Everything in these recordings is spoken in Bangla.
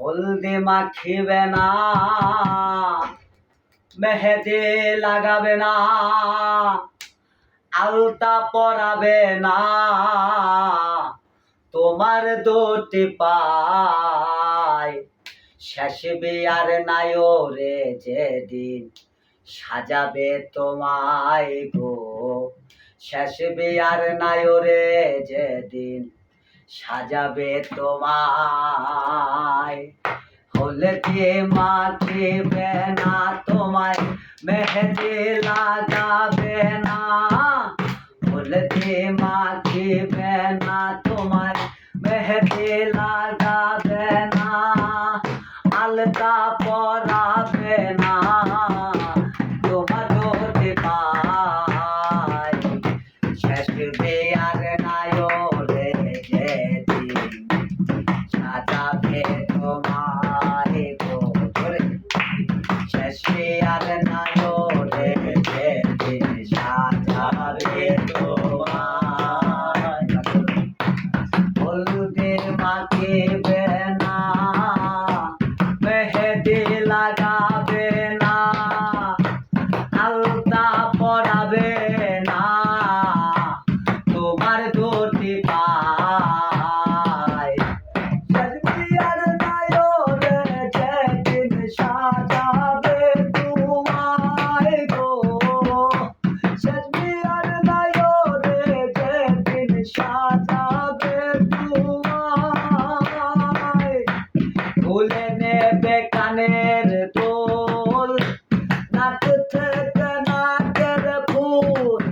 হলদে মাখিবে না, মেহেদি লাগাবে না, আলতা পরাবে না, তোমার দুটি পায় শেষ বিয়ার নায়রে যেদিন সাজাবে তোমায় গো, শেষ বিয়ার নায়রে যেদিন সাজাবে তোমায়। হলদে মাখিবে না তোমায়, মেহেদি লাগাবে না, হলদে মাখিবে না তোমায়, মেহেদি লাগাবে না, আলতা পরাবে না, তোমার দুটি পায় শেষ বিয়ার নায়রে যেদিন সাজাবে তোমায় গো, শেষ বিয়ার নায়রে যেদিন সাজাবে তোমায়। হলদে মাখিবে না, মেহেদি লাগাবে না, আলতা পরাবে না, তোমার দুটি পায় শেষ বিয়ার নায়রে যেদিন সাজাবে তোমায় গো, শেষ বিয়ার নায়রে যেদিন সাজাবে তোমায়। খুলে নেবে কানের দোল, নাক থেকে নাকের ফুল,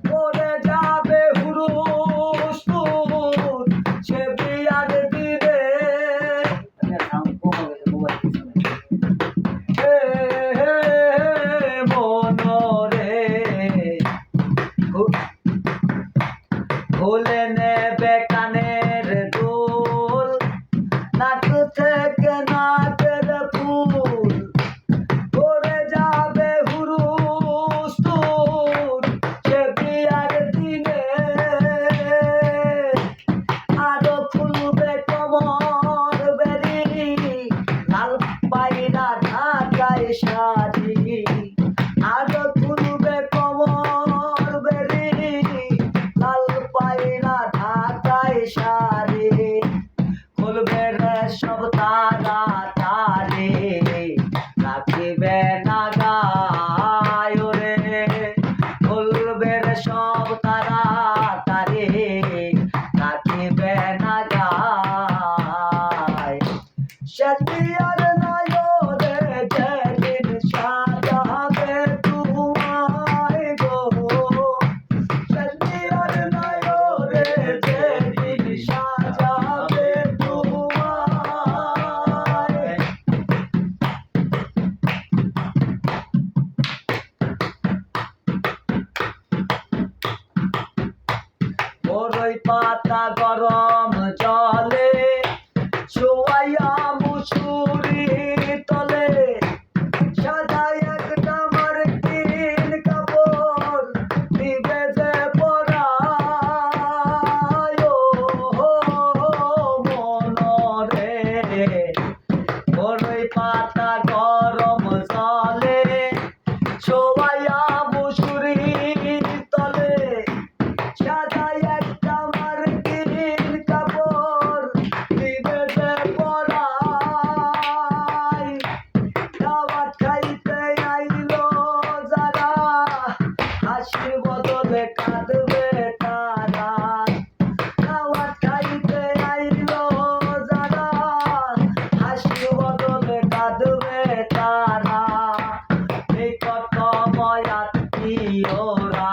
পড়ে যাবে হুরুস ফুল সে বিয়ার দিনে। হে হে মনরে খুলে নেবে কানের দোল, নাক থেকে নাকের ফুল, পড়ে যাবে হুরুস ফুল সে বিয়ার দিনে। আরো ফুলবে কমর বেরি, লাল পায়রা ঢাকায় শাড়ি, আরো ফুলবে কমর বেরি, লাল পায়রা ঢাকায় শাড়ি, খুলবে রে সব তাড়াতাড়ি, রাখিবে না গায় রে, খুলবে রে সব তাড়াতাড়ি, রাখিবে না গায়। শেষ বিয়ার নায়রে যেদিন সাজাবে তোমায় গো, শেষ বিয়ার নায়রে যেদিন সাজাবে তোমায়। বড়ই পাতা গরম জলে শোয়াইয়া মুসুরি তলে, সাজায় একটা মার্কিন কাপড় দিবে যে পরায় ও মনরে। বড়ই পাতা গরম জলে শোয়াইয়া মুসুরি তলে, সাজায় একটা মার্কিন কাপড় দিবে যে পরায়। দাওয়াত খাইতে আইলো যারা, হাসির বদলে কাঁদবে তারা, দাওয়াত খাইতে আইলো যারা, হাসির বদলে কাঁদবে তারা। নিকটময় আত্মীয়রা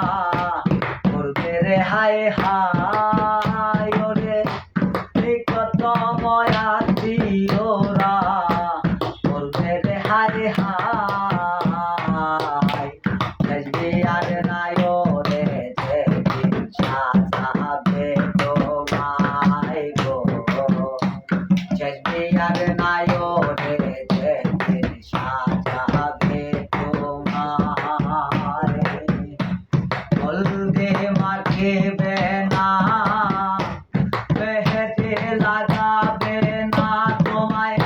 করবে রে হায় হায় রে, নিকটময় আত্মীয়রা করবে রে হায় হায়। শেষ বিয়ার নায়রে যেদিন সাজাবে তোমায় গো, শেষ বিয়ার নায়রে যেদিন সাজাবে তোমায়। হলদে মাখিবে না, মেহেদি লাগাবে না তোমায়,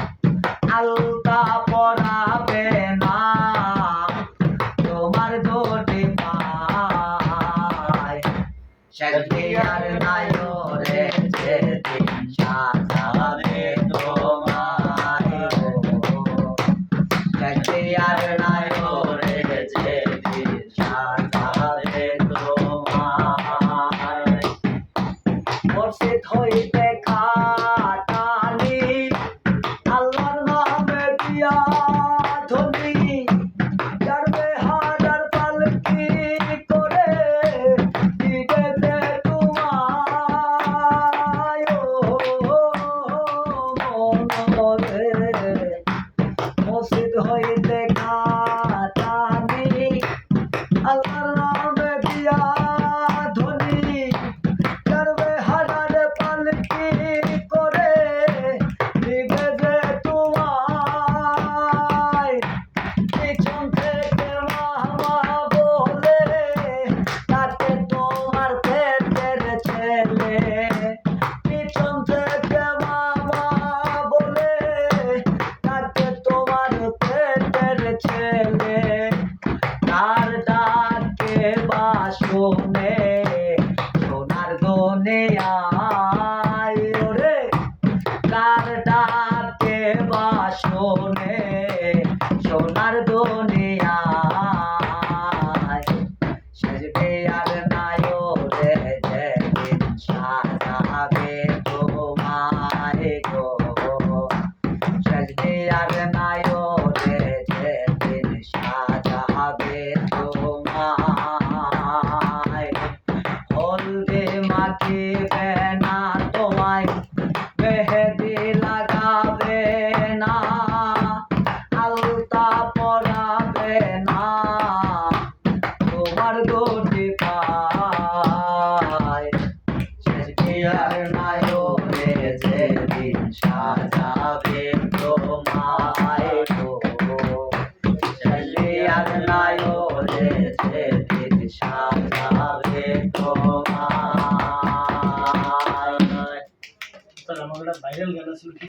ভাইরাল গান আছে কি